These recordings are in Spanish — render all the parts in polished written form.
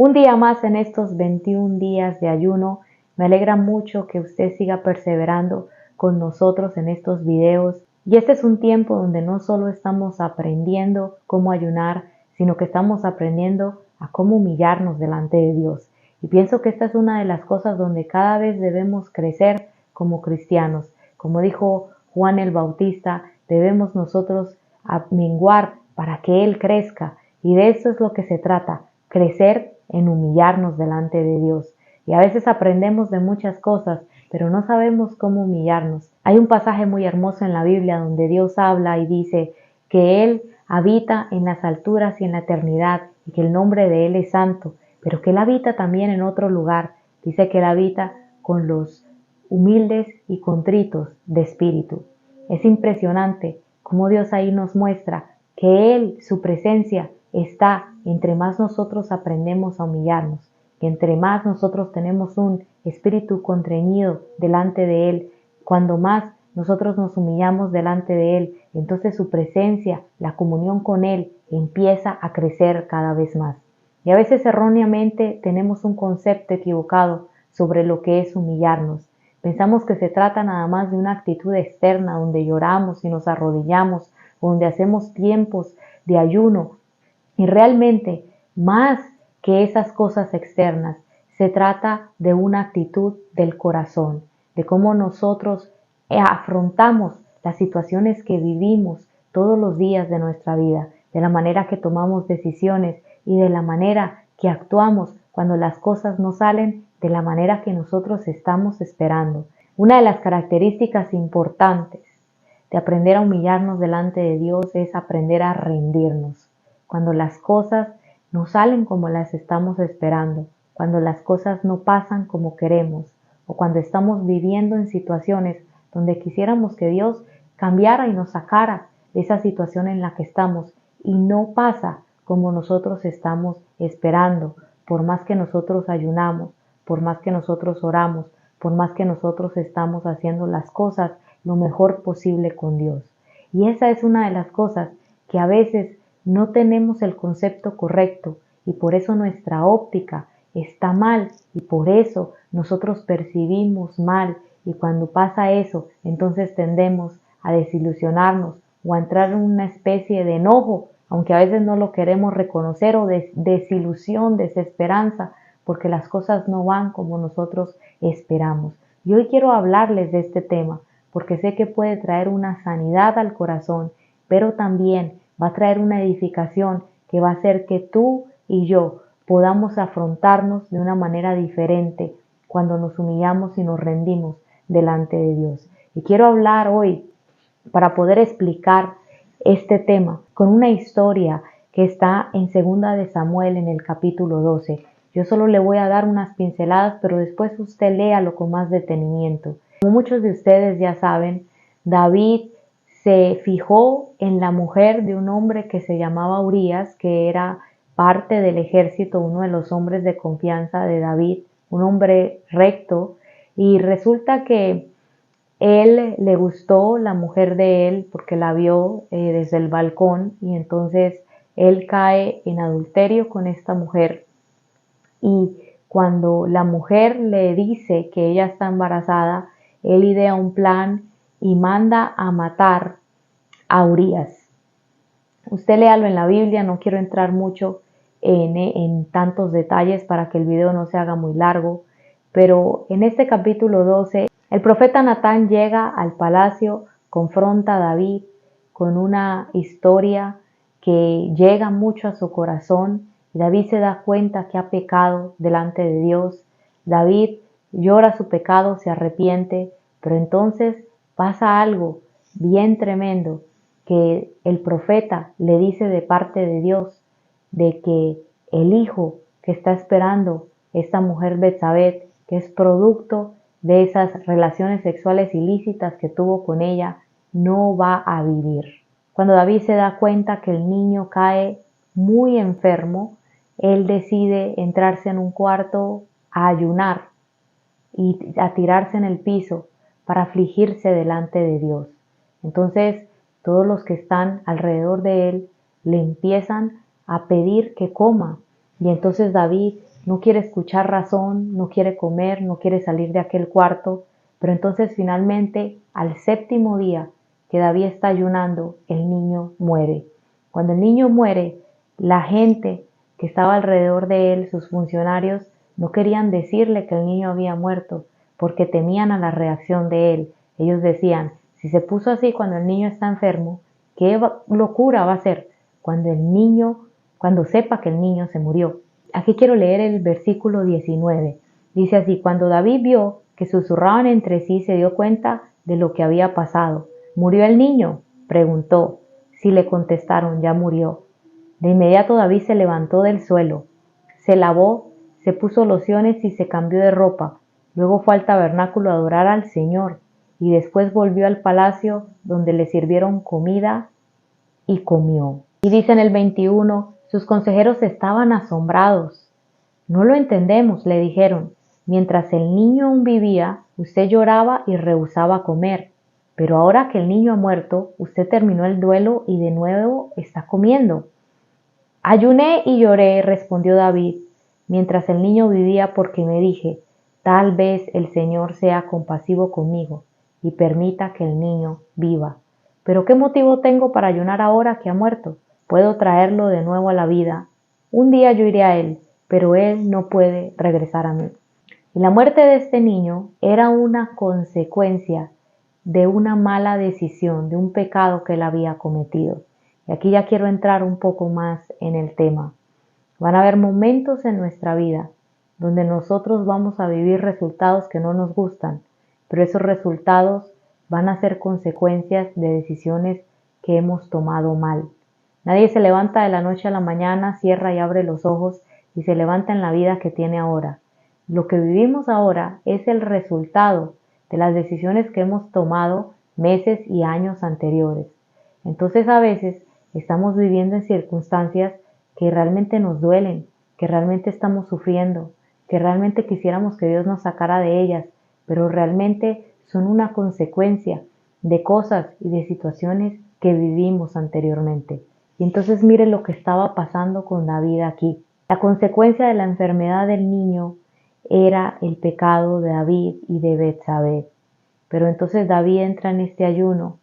Un día más en estos 21 días de ayuno. Me alegra mucho que usted siga perseverando con nosotros en estos videos. Y este es un tiempo donde no solo estamos aprendiendo cómo ayunar, sino que estamos aprendiendo a cómo humillarnos delante de Dios. Y pienso que esta es una de las cosas donde cada vez debemos crecer como cristianos. Como dijo Juan el Bautista, debemos nosotros menguar para que Él crezca. Y de eso es lo que se trata, crecer en humillarnos delante de Dios. Y a veces aprendemos de muchas cosas, pero no sabemos cómo humillarnos. Hay un pasaje muy hermoso en la Biblia donde Dios habla y dice que Él habita en las alturas y en la eternidad y que el nombre de Él es santo, pero que Él habita también en otro lugar. Dice que Él habita con los humildes y contritos de espíritu. Es impresionante cómo Dios ahí nos muestra que Él, su presencia, está entre más nosotros aprendemos a humillarnos, que entre más nosotros tenemos un espíritu constreñido delante de Él, cuando más nosotros nos humillamos delante de Él, entonces su presencia, la comunión con Él empieza a crecer cada vez más. Y a veces erróneamente tenemos un concepto equivocado sobre lo que es humillarnos. Pensamos que se trata nada más de una actitud externa donde lloramos y nos arrodillamos, donde hacemos tiempos de ayuno. Y realmente, más que esas cosas externas, se trata de una actitud del corazón, de cómo nosotros afrontamos las situaciones que vivimos todos los días de nuestra vida, de la manera que tomamos decisiones y de la manera que actuamos cuando las cosas no salen de la manera que nosotros estamos esperando. Una de las características importantes de aprender a humillarnos delante de Dios es aprender a rendirnos. Cuando las cosas no salen como las estamos esperando, cuando las cosas no pasan como queremos, o cuando estamos viviendo en situaciones donde quisiéramos que Dios cambiara y nos sacara de esa situación en la que estamos y no pasa como nosotros estamos esperando, por más que nosotros ayunamos, por más que nosotros oramos, por más que nosotros estamos haciendo las cosas lo mejor posible con Dios. Y esa es una de las cosas que a veces no tenemos el concepto correcto y por eso nuestra óptica está mal y por eso nosotros percibimos mal y cuando pasa eso entonces tendemos a desilusionarnos o a entrar en una especie de enojo, aunque a veces no lo queremos reconocer, o de desilusión, desesperanza, porque las cosas no van como nosotros esperamos. Y hoy quiero hablarles de este tema porque sé que puede traer una sanidad al corazón, pero también va a traer una edificación que va a hacer que tú y yo podamos afrontarnos de una manera diferente cuando nos humillamos y nos rendimos delante de Dios. Y quiero hablar hoy para poder explicar este tema con una historia que está en 2 de Samuel en el capítulo 12. Yo solo le voy a dar unas pinceladas, pero después usted léalo con más detenimiento. Como muchos de ustedes ya saben, David se fijó en la mujer de un hombre que se llamaba Urías, que era parte del ejército, uno de los hombres de confianza de David, un hombre recto, y resulta que él le gustó la mujer de él porque la vio desde el balcón y entonces él cae en adulterio con esta mujer y cuando la mujer le dice que ella está embarazada, él idea un plan y manda a matar a Urías. Usted léalo en la Biblia, no quiero entrar mucho en tantos detalles para que el video no se haga muy largo, pero en este capítulo 12 el profeta Natán llega al palacio, confronta a David con una historia que llega mucho a su corazón y David se da cuenta que ha pecado delante de Dios. David llora su pecado, se arrepiente, pero entonces pasa algo bien tremendo que el profeta le dice de parte de Dios de que el hijo que está esperando esta mujer Betsabé, que es producto de esas relaciones sexuales ilícitas que tuvo con ella, no va a vivir. Cuando David se da cuenta que el niño cae muy enfermo, él decide entrarse en un cuarto a ayunar y a tirarse en el piso para afligirse delante de Dios. Entonces, todos los que están alrededor de él le empiezan a pedir que coma. Y entonces David no quiere escuchar razón, no quiere comer, no quiere salir de aquel cuarto. Pero entonces finalmente, al séptimo día que David está ayunando, el niño muere. Cuando el niño muere, la gente que estaba alrededor de él, sus funcionarios, no querían decirle que el niño había muerto porque temían a la reacción de él. Ellos decían, si se puso así cuando el niño está enfermo, ¿qué locura va a ser cuando sepa que el niño se murió? Aquí quiero leer el versículo 19. Dice así, cuando David vio que susurraban entre sí, se dio cuenta de lo que había pasado. ¿Murió el niño?, preguntó. Sí, le contestaron, ya murió. De inmediato David se levantó del suelo, se lavó, se puso lociones y se cambió de ropa. Luego fue al tabernáculo a adorar al Señor y después volvió al palacio donde le sirvieron comida y comió. Y dice en el 21, sus consejeros estaban asombrados. No lo entendemos, le dijeron. Mientras el niño aún vivía, usted lloraba y rehusaba comer. Pero ahora que el niño ha muerto, usted terminó el duelo y de nuevo está comiendo. Ayuné y lloré, respondió David, mientras el niño vivía porque me dije, tal vez el Señor sea compasivo conmigo y permita que el niño viva. Pero ¿qué motivo tengo para ayunar ahora que ha muerto? Puedo traerlo de nuevo a la vida. Un día yo iré a él, pero él no puede regresar a mí. Y la muerte de este niño era una consecuencia de una mala decisión, de un pecado que él había cometido. Y aquí ya quiero entrar un poco más en el tema. Van a haber momentos en nuestra vida donde nosotros vamos a vivir resultados que no nos gustan, pero esos resultados van a ser consecuencias de decisiones que hemos tomado mal. Nadie se levanta de la noche a la mañana, cierra y abre los ojos y se levanta en la vida que tiene ahora. Lo que vivimos ahora es el resultado de las decisiones que hemos tomado meses y años anteriores. Entonces a veces estamos viviendo en circunstancias que realmente nos duelen, que realmente estamos sufriendo, que realmente quisiéramos que Dios nos sacara de ellas, pero realmente son una consecuencia de cosas y de situaciones que vivimos anteriormente. Y entonces mire lo que estaba pasando con David aquí. La consecuencia de la enfermedad del niño era el pecado de David y de Betsabé. Pero entonces David entra en este ayuno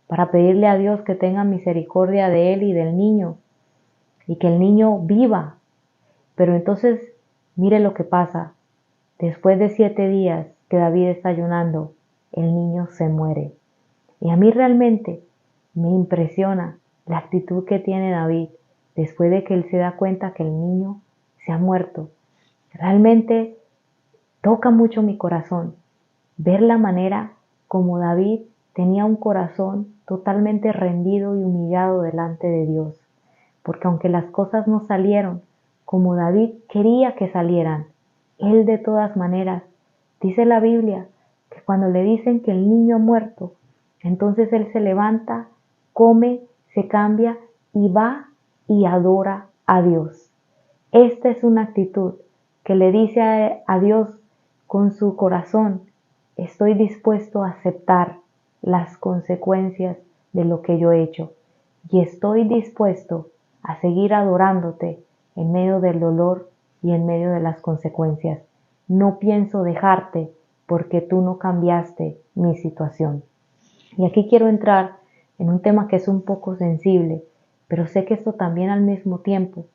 para pedirle a Dios que tenga misericordia de él y del niño y que el niño viva. Pero entonces mire lo que pasa. Después de 7 días que David está ayunando, el niño se muere. Y a mí realmente me impresiona la actitud que tiene David después de que él se da cuenta que el niño se ha muerto. Realmente toca mucho mi corazón ver la manera como David tenía un corazón totalmente rendido y humillado delante de Dios. Porque aunque las cosas no salieron como David quería que salieran, él de todas maneras, dice la Biblia, que cuando le dicen que el niño ha muerto, entonces él se levanta, come, se cambia y va y adora a Dios. Esta es una actitud que le dice a Dios con su corazón, estoy dispuesto a aceptar las consecuencias de lo que yo he hecho y estoy dispuesto a seguir adorándote en medio del dolor y en medio de las consecuencias. No pienso dejarte porque tú no cambiaste mi situación. Y aquí quiero entrar en un tema que es un poco sensible, pero sé que esto también al mismo tiempo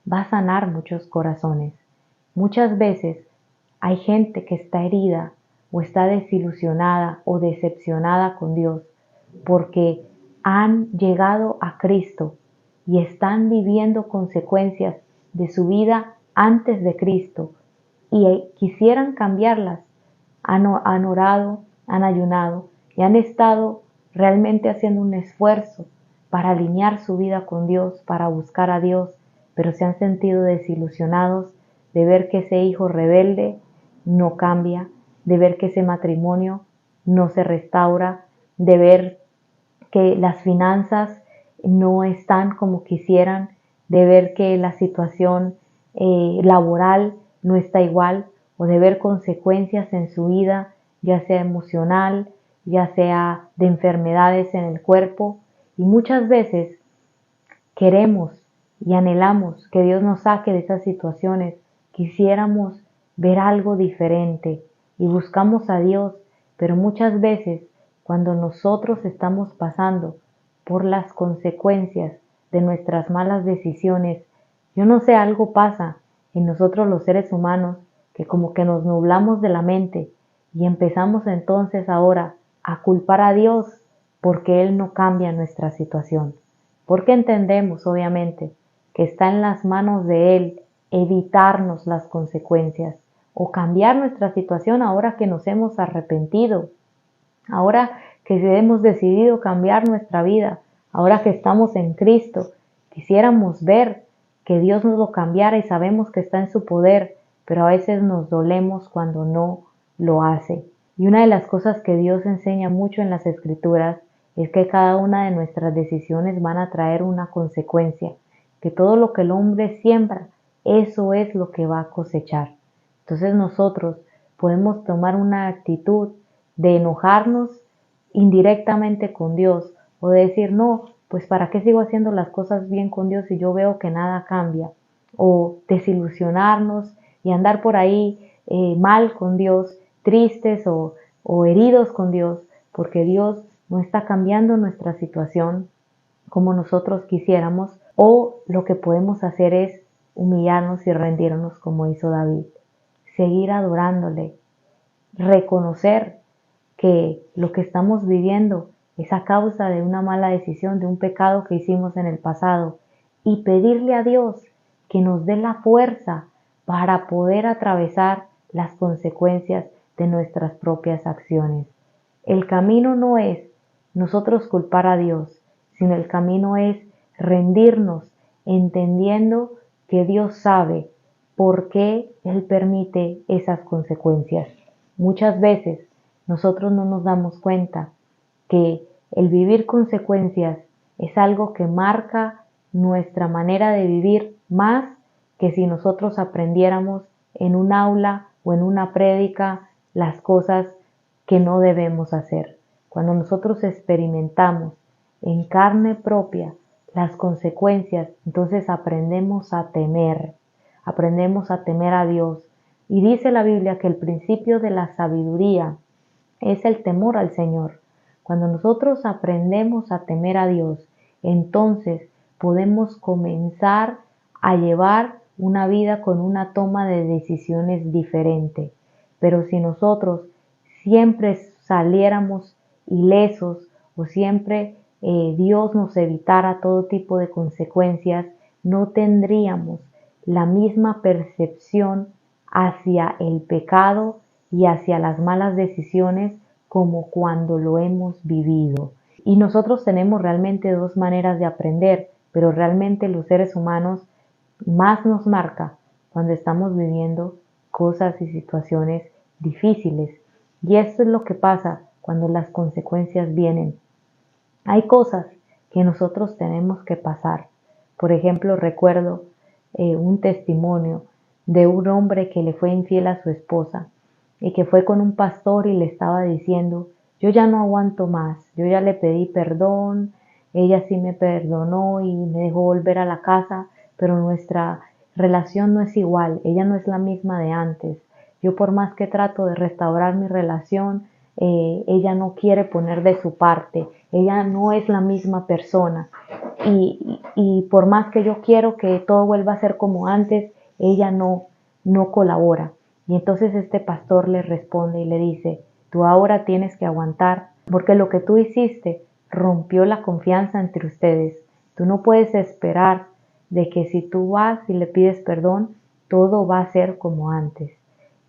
va a sanar muchos corazones. Muchas veces hay gente que está herida o está desilusionada o decepcionada con Dios porque han llegado a Cristo y están viviendo consecuencias de su vida antes de Cristo y quisieran cambiarlas. Han orado, han ayunado y han estado realmente haciendo un esfuerzo para alinear su vida con Dios, para buscar a Dios, pero se han sentido desilusionados de ver que ese hijo rebelde no cambia, de ver que ese matrimonio no se restaura, de ver que las finanzas no están como quisieran, de ver que la situación laboral no está igual o de ver consecuencias en su vida, ya sea emocional, ya sea de enfermedades en el cuerpo. Y muchas veces queremos y anhelamos que Dios nos saque de esas situaciones, quisiéramos ver algo diferente y buscamos a Dios, pero muchas veces cuando nosotros estamos pasando por las consecuencias de nuestras malas decisiones, yo no sé, algo pasa en nosotros los seres humanos que como que nos nublamos de la mente y empezamos entonces ahora a culpar a Dios porque Él no cambia nuestra situación. Porque entendemos, obviamente, que está en las manos de Él evitarnos las consecuencias o cambiar nuestra situación ahora que nos hemos arrepentido, ahora que hemos decidido cambiar nuestra vida, ahora que estamos en Cristo. Quisiéramos ver que Dios nos lo cambiara y sabemos que está en su poder, pero a veces nos dolemos cuando no lo hace. Y una de las cosas que Dios enseña mucho en las Escrituras es que cada una de nuestras decisiones van a traer una consecuencia, que todo lo que el hombre siembra, eso es lo que va a cosechar. Entonces nosotros podemos tomar una actitud de enojarnos indirectamente con Dios o de decir, no, pues para qué sigo haciendo las cosas bien con Dios si yo veo que nada cambia, o desilusionarnos y andar por ahí mal con Dios, tristes o heridos con Dios, porque Dios no está cambiando nuestra situación como nosotros quisiéramos, o lo que podemos hacer es humillarnos y rendirnos como hizo David, seguir adorándole, reconocer que lo que estamos viviendo es a causa de una mala decisión, de un pecado que hicimos en el pasado, y pedirle a Dios que nos dé la fuerza para poder atravesar las consecuencias de nuestras propias acciones. El camino no es nosotros culpar a Dios, sino el camino es rendirnos entendiendo que Dios sabe por qué Él permite esas consecuencias. Muchas veces nosotros no nos damos cuenta que el vivir consecuencias es algo que marca nuestra manera de vivir más que si nosotros aprendiéramos en un aula o en una prédica las cosas que no debemos hacer. Cuando nosotros experimentamos en carne propia las consecuencias, entonces aprendemos a temer a Dios. Y dice la Biblia que el principio de la sabiduría es el temor al Señor. Cuando nosotros aprendemos a temer a Dios, entonces podemos comenzar a llevar una vida con una toma de decisiones diferente. Pero si nosotros siempre saliéramos ilesos o siempre Dios nos evitara todo tipo de consecuencias, no tendríamos la misma percepción hacia el pecado y hacia las malas decisiones como cuando lo hemos vivido. Y nosotros tenemos realmente dos maneras de aprender, pero realmente los seres humanos más nos marca cuando estamos viviendo cosas y situaciones difíciles. Y esto es lo que pasa cuando las consecuencias vienen. Hay cosas que nosotros tenemos que pasar. Por ejemplo, recuerdo un testimonio de un hombre que le fue infiel a su esposa y que fue con un pastor y le estaba diciendo, yo ya no aguanto más, yo ya le pedí perdón, ella sí me perdonó y me dejó volver a la casa, pero nuestra relación no es igual, ella no es la misma de antes. Yo por más que trato de restaurar mi relación, ella no quiere poner de su parte, ella no es la misma persona y por más que yo quiero que todo vuelva a ser como antes, ella no colabora. Y entonces este pastor le responde y le dice, tú ahora tienes que aguantar porque lo que tú hiciste rompió la confianza entre ustedes. Tú no puedes esperar de que si tú vas y le pides perdón, todo va a ser como antes.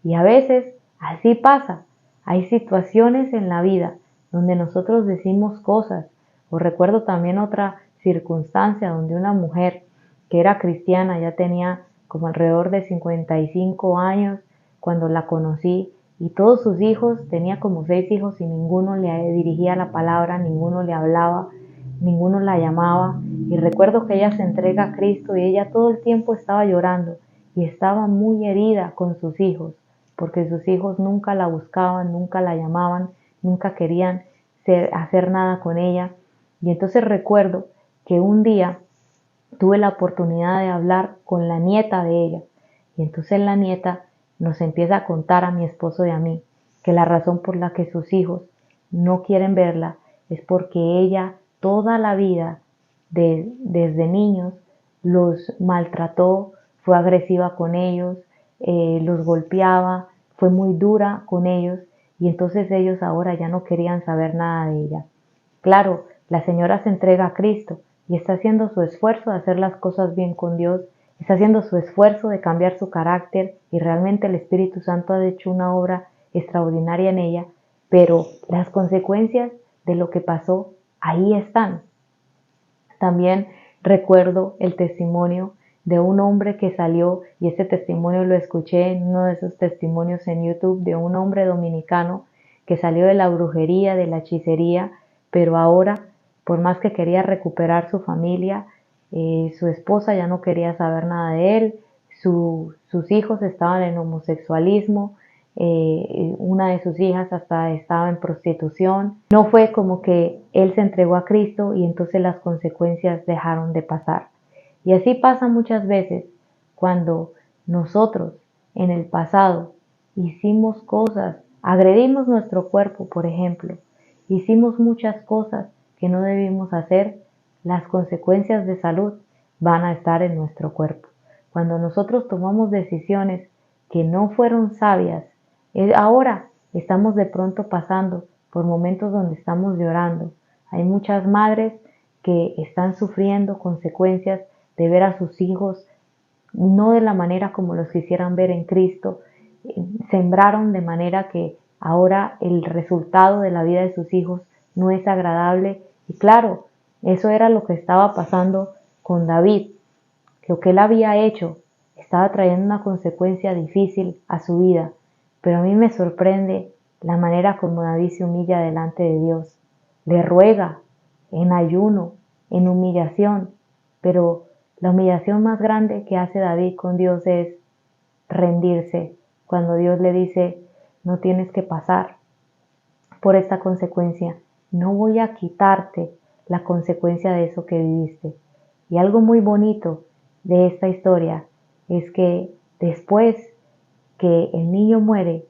Y a veces así pasa. Hay situaciones en la vida donde nosotros decimos cosas. O recuerdo también otra circunstancia donde una mujer que era cristiana, ya tenía como alrededor de 55 años cuando la conocí, y todos sus hijos, tenía como 6 hijos y ninguno le dirigía la palabra, ninguno le hablaba, ninguno la llamaba. Y recuerdo que ella se entrega a Cristo y ella todo el tiempo estaba llorando y estaba muy herida con sus hijos, porque sus hijos nunca la buscaban, nunca la llamaban, nunca querían hacer nada con ella. Y entonces recuerdo que un día tuve la oportunidad de hablar con la nieta de ella Y entonces la nieta nos empieza a contar a mi esposo y a mí que la razón por la que sus hijos no quieren verla es porque ella toda la vida, desde niños, los maltrató, fue agresiva con ellos, los golpeaba, fue muy dura con ellos y entonces ellos ahora ya no querían saber nada de ella. Claro, la señora se entrega a Cristo y está haciendo su esfuerzo de hacer las cosas bien con Dios, está haciendo su esfuerzo de cambiar su carácter y realmente el Espíritu Santo ha hecho una obra extraordinaria en ella, pero las consecuencias de lo que pasó ahí están. También recuerdo el testimonio de un hombre que salió, y ese testimonio lo escuché en uno de esos testimonios en YouTube, de un hombre dominicano que salió de la brujería, de la hechicería, pero ahora, por más que quería recuperar su familia, su esposa ya no quería saber nada de él, sus hijos estaban en homosexualismo, una de sus hijas hasta estaba en prostitución. No fue como que él se entregó a Cristo y entonces las consecuencias dejaron de pasar. Y así pasa muchas veces cuando nosotros en el pasado hicimos cosas, agredimos nuestro cuerpo, por ejemplo, hicimos muchas cosas que no debimos hacer, las consecuencias de salud van a estar en nuestro cuerpo. Cuando nosotros tomamos decisiones que no fueron sabias, ahora estamos de pronto pasando por momentos donde estamos llorando. Hay muchas madres que están sufriendo consecuencias de ver a sus hijos no de la manera como los quisieran ver en Cristo. Sembraron de manera que ahora el resultado de la vida de sus hijos no es agradable. Y claro, eso era lo que estaba pasando con David. Lo que él había hecho estaba trayendo una consecuencia difícil a su vida, pero a mí me sorprende la manera como David se humilla delante de Dios. Le ruega en ayuno, en humillación, pero la humillación más grande que hace David con Dios es rendirse cuando Dios le dice, no tienes que pasar por esta consecuencia, no voy a quitarte la consecuencia de eso que viviste. Y algo muy bonito de esta historia es que después que el niño muere,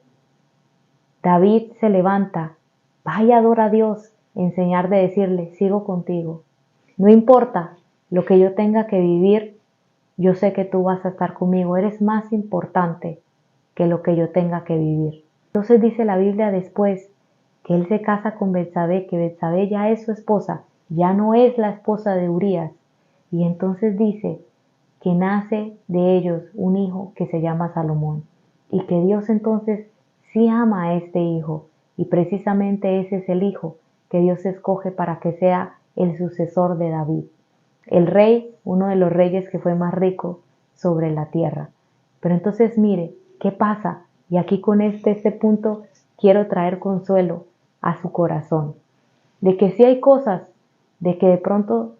David se levanta, va y adora a Dios, en señal de decirle, sigo contigo. No importa lo que yo tenga que vivir, yo sé que tú vas a estar conmigo, eres más importante que lo que yo tenga que vivir. Entonces dice la Biblia después que él se casa con Betsabé, que Betsabé ya es su esposa, ya no es la esposa de Urías. Y entonces dice que nace de ellos un hijo que se llama Salomón. Y que Dios entonces sí ama a este hijo. Y precisamente ese es el hijo que Dios escoge para que sea el sucesor de David. El rey, uno de los reyes que fue más rico sobre la tierra. Pero entonces mire, ¿qué pasa? Y aquí con este punto quiero traer consuelo a su corazón. De que si hay cosas, de que de pronto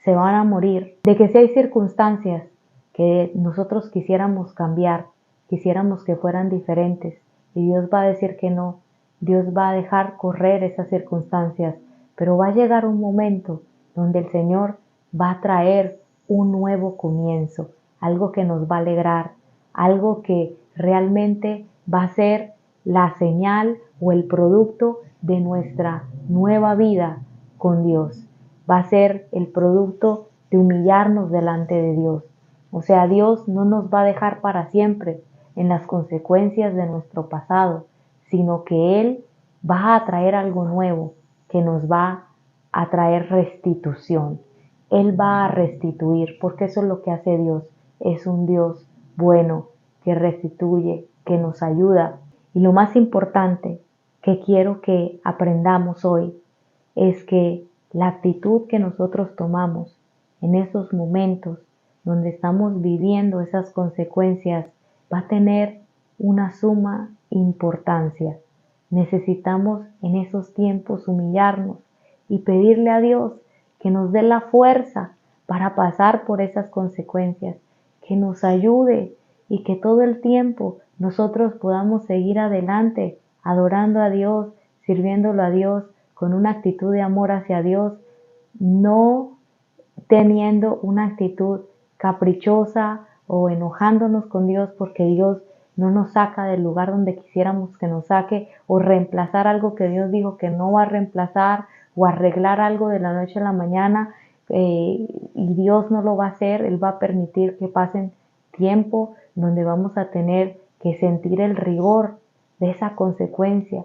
se van a morir, de que si hay circunstancias que nosotros quisiéramos cambiar, quisiéramos que fueran diferentes, y Dios va a decir que no, Dios va a dejar correr esas circunstancias, pero va a llegar un momento donde el Señor va a traer un nuevo comienzo, algo que nos va a alegrar, algo que realmente va a ser la señal o el producto de nuestra nueva vida con Dios. Va a ser el producto de humillarnos delante de Dios. O sea, Dios no nos va a dejar para siempre en las consecuencias de nuestro pasado, sino que Él va a traer algo nuevo que nos va a traer restitución. Él va a restituir, porque eso es lo que hace Dios. Es un Dios bueno, que restituye, que nos ayuda. Y lo más importante que quiero que aprendamos hoy es que la actitud que nosotros tomamos en esos momentos donde estamos viviendo esas consecuencias va a tener una suma importancia. Necesitamos en esos tiempos humillarnos y pedirle a Dios que nos dé la fuerza para pasar por esas consecuencias, que nos ayude y que todo el tiempo nosotros podamos seguir adelante, adorando a Dios, sirviéndolo a Dios, con una actitud de amor hacia Dios, no teniendo una actitud caprichosa o enojándonos con Dios porque Dios no nos saca del lugar donde quisiéramos que nos saque, o reemplazar algo que Dios dijo que no va a reemplazar, o arreglar algo de la noche a la mañana, y Dios no lo va a hacer. Él va a permitir que pasen tiempo donde vamos a tener que sentir el rigor de esa consecuencia,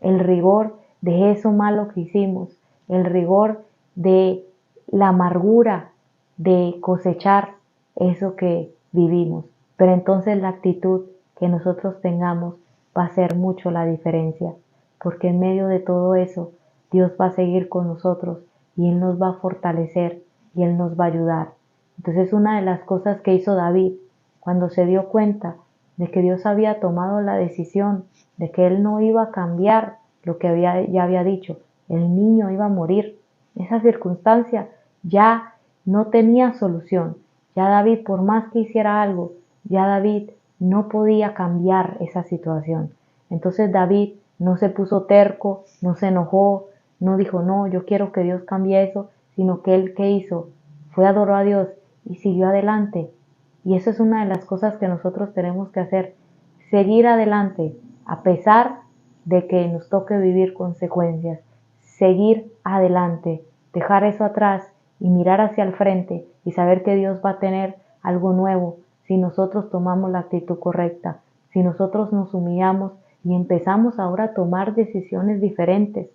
el rigor de eso malo que hicimos, el rigor de la amargura de cosechar eso que vivimos. Pero entonces la actitud que nosotros tengamos va a hacer mucho la diferencia, porque en medio de todo eso Dios va a seguir con nosotros y Él nos va a fortalecer y Él nos va a ayudar. Entonces, una de las cosas que hizo David cuando se dio cuenta de que Dios había tomado la decisión de que Él no iba a cambiar lo que ya había dicho, el niño iba a morir, esa circunstancia ya no tenía solución. Ya David, por más que hiciera algo, ya David no podía cambiar esa situación. Entonces David no se puso terco, no se enojó, no dijo, no, yo quiero que Dios cambie eso, sino que él, ¿qué hizo? Fue, adoró a Dios y siguió adelante. Y eso es una de las cosas que nosotros tenemos que hacer, seguir adelante, a pesar de que nos toque vivir consecuencias, seguir adelante, dejar eso atrás y mirar hacia el frente y saber que Dios va a tener algo nuevo si nosotros tomamos la actitud correcta, si nosotros nos humillamos y empezamos ahora a tomar decisiones diferentes.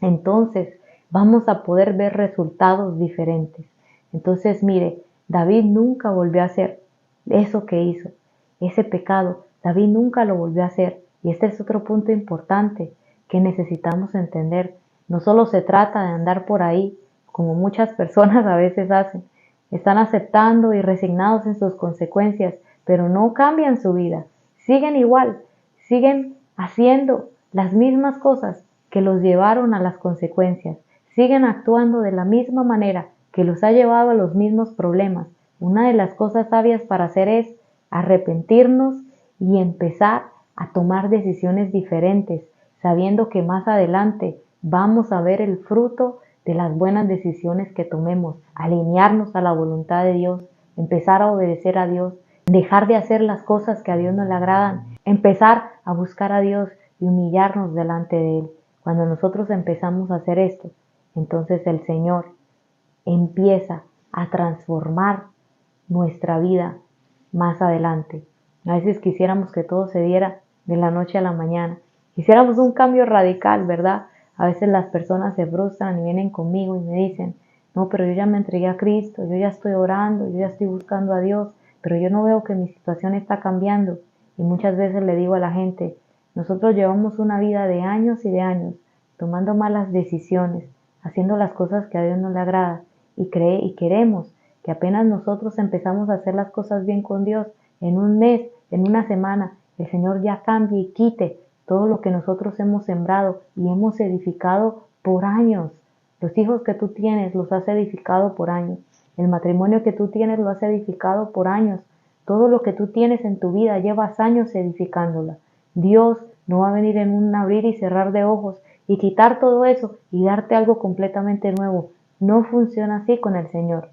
Entonces vamos a poder ver resultados diferentes. Entonces, mire, David nunca volvió a hacer eso que hizo, ese pecado. David nunca lo volvió a hacer. Y este es otro punto importante que necesitamos entender. No solo se trata de andar por ahí, como muchas personas a veces hacen. Están aceptando y resignados en sus consecuencias, pero no cambian su vida. Siguen igual, siguen haciendo las mismas cosas que los llevaron a las consecuencias. Siguen actuando de la misma manera que los ha llevado a los mismos problemas. Una de las cosas sabias para hacer es arrepentirnos y empezar a tomar decisiones diferentes, sabiendo que más adelante vamos a ver el fruto de las buenas decisiones que tomemos, alinearnos a la voluntad de Dios, empezar a obedecer a Dios, dejar de hacer las cosas que a Dios no le agradan, empezar a buscar a Dios y humillarnos delante de Él. Cuando nosotros empezamos a hacer esto, entonces el Señor empieza a transformar nuestra vida más adelante. A veces quisiéramos que todo se diera de la noche a la mañana. Quisiéramos un cambio radical, ¿verdad? A veces las personas se frustran y vienen conmigo y me dicen, no, pero yo ya me entregué a Cristo, yo ya estoy orando, yo ya estoy buscando a Dios, pero yo no veo que mi situación está cambiando. Y muchas veces le digo a la gente, nosotros llevamos una vida de años y de años tomando malas decisiones, haciendo las cosas que a Dios no le agrada y queremos que apenas nosotros empezamos a hacer las cosas bien con Dios, en un mes, en una semana, el Señor ya cambie y quite todo lo que nosotros hemos sembrado y hemos edificado por años. Los hijos que tú tienes los has edificado por años. El matrimonio que tú tienes lo has edificado por años. Todo lo que tú tienes en tu vida llevas años edificándola. Dios no va a venir en un abrir y cerrar de ojos y quitar todo eso y darte algo completamente nuevo. No funciona así con el Señor.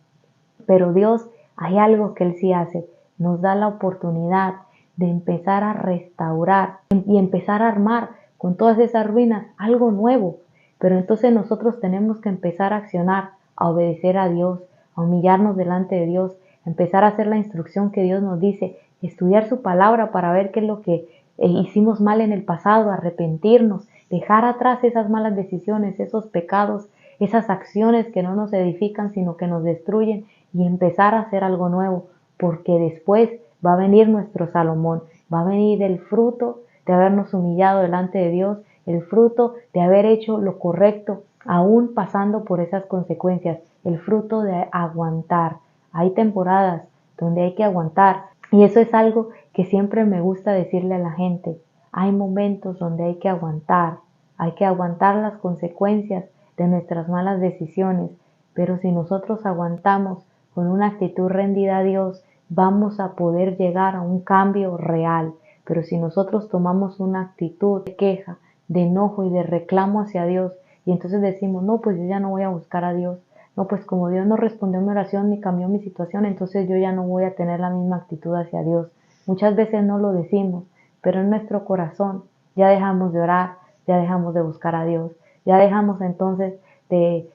Pero Dios, hay algo que Él sí hace. Nos da la oportunidad de empezar a restaurar y empezar a armar con todas esas ruinas algo nuevo. Pero entonces nosotros tenemos que empezar a accionar, a obedecer a Dios, a humillarnos delante de Dios, a empezar a hacer la instrucción que Dios nos dice, estudiar su palabra para ver qué es lo que hicimos mal en el pasado, arrepentirnos, dejar atrás esas malas decisiones, esos pecados, esas acciones que no nos edifican sino que nos destruyen y empezar a hacer algo nuevo, porque después va a venir nuestro Salomón, va a venir el fruto de habernos humillado delante de Dios, el fruto de haber hecho lo correcto, aún pasando por esas consecuencias, el fruto de aguantar. Hay temporadas donde hay que aguantar y eso es algo que siempre me gusta decirle a la gente. Hay momentos donde hay que aguantar las consecuencias de nuestras malas decisiones, pero si nosotros aguantamos con una actitud rendida a Dios, vamos a poder llegar a un cambio real. Pero si nosotros tomamos una actitud de queja, de enojo y de reclamo hacia Dios, y entonces decimos, no, pues yo ya no voy a buscar a Dios, no, pues como Dios no respondió a mi oración ni cambió mi situación, entonces yo ya no voy a tener la misma actitud hacia Dios. Muchas veces no lo decimos, pero en nuestro corazón ya dejamos de orar, ya dejamos de buscar a Dios, ya dejamos entonces de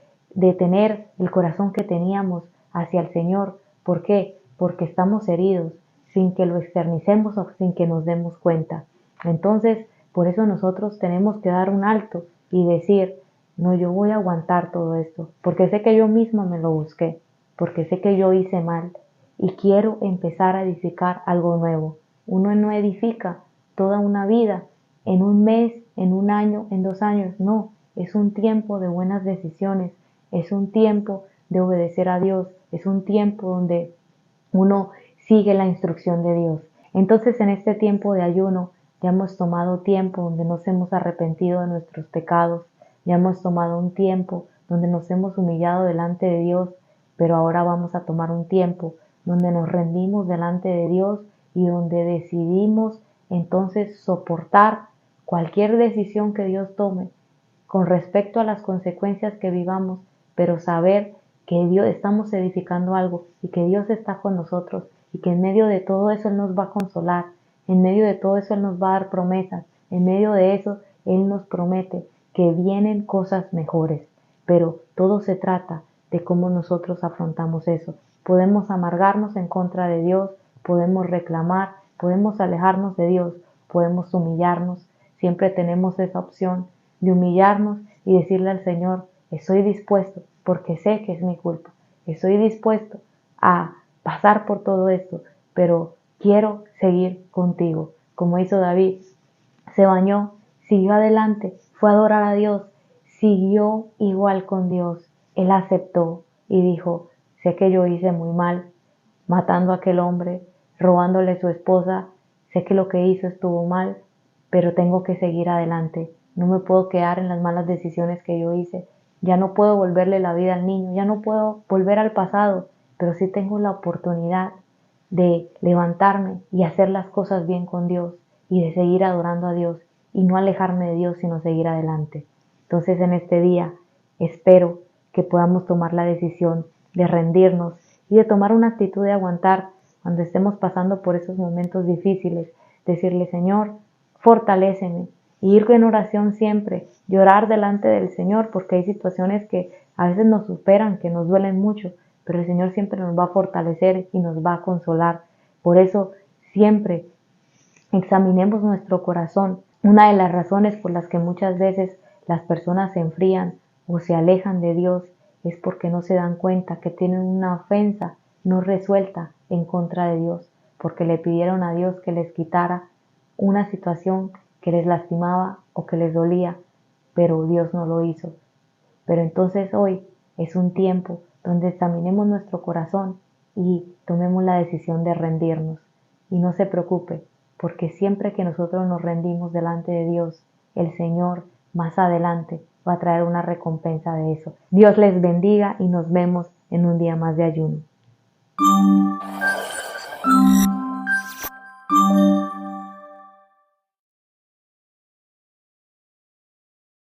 tener el corazón que teníamos hacia el Señor. ¿Por qué? Porque estamos heridos, sin que lo externicemos o sin que nos demos cuenta. Entonces, por eso nosotros tenemos que dar un alto y decir, no, yo voy a aguantar todo esto, porque sé que yo misma me lo busqué, porque sé que yo hice mal y quiero empezar a edificar algo nuevo. Uno no edifica toda una vida en un mes, en un año, en 2 años, no, es un tiempo de buenas decisiones, es un tiempo de obedecer a Dios, es un tiempo donde uno sigue la instrucción de Dios. Entonces en este tiempo de ayuno ya hemos tomado tiempo donde nos hemos arrepentido de nuestros pecados, ya hemos tomado un tiempo donde nos hemos humillado delante de Dios, pero ahora vamos a tomar un tiempo donde nos rendimos delante de Dios y donde decidimos entonces soportar cualquier decisión que Dios tome con respecto a las consecuencias que vivamos, pero saber que Dios estamos edificando algo y que Dios está con nosotros y que en medio de todo eso Él nos va a consolar, en medio de todo eso Él nos va a dar promesas, en medio de eso Él nos promete que vienen cosas mejores, pero todo se trata de cómo nosotros afrontamos eso. Podemos amargarnos en contra de Dios, podemos reclamar, podemos alejarnos de Dios, podemos humillarnos, siempre tenemos esa opción de humillarnos y decirle al Señor, estoy dispuesto, porque sé que es mi culpa, estoy dispuesto a pasar por todo esto, pero quiero seguir contigo, como hizo David. Se bañó, siguió adelante, fue a adorar a Dios, siguió igual con Dios. Él aceptó y dijo, sé que yo hice muy mal, matando a aquel hombre, robándole su esposa, sé que lo que hizo estuvo mal, pero tengo que seguir adelante. No me puedo quedar en las malas decisiones que yo hice. Ya no puedo volverle la vida al niño, ya no puedo volver al pasado, pero sí tengo la oportunidad de levantarme y hacer las cosas bien con Dios y de seguir adorando a Dios y no alejarme de Dios, sino seguir adelante. Entonces en este día espero que podamos tomar la decisión de rendirnos y de tomar una actitud de aguantar cuando estemos pasando por esos momentos difíciles. Decirle, Señor, fortaléceme. Y ir en oración siempre, llorar delante del Señor, porque hay situaciones que a veces nos superan, que nos duelen mucho, pero el Señor siempre nos va a fortalecer y nos va a consolar. Por eso siempre examinemos nuestro corazón. Una de las razones por las que muchas veces las personas se enfrían o se alejan de Dios es porque no se dan cuenta que tienen una ofensa no resuelta en contra de Dios, porque le pidieron a Dios que les quitara una situación que les lastimaba o que les dolía, pero Dios no lo hizo. Pero entonces hoy es un tiempo donde examinemos nuestro corazón y tomemos la decisión de rendirnos. Y no se preocupe, porque siempre que nosotros nos rendimos delante de Dios, el Señor más adelante va a traer una recompensa de eso. Dios les bendiga y nos vemos en un día más de ayuno.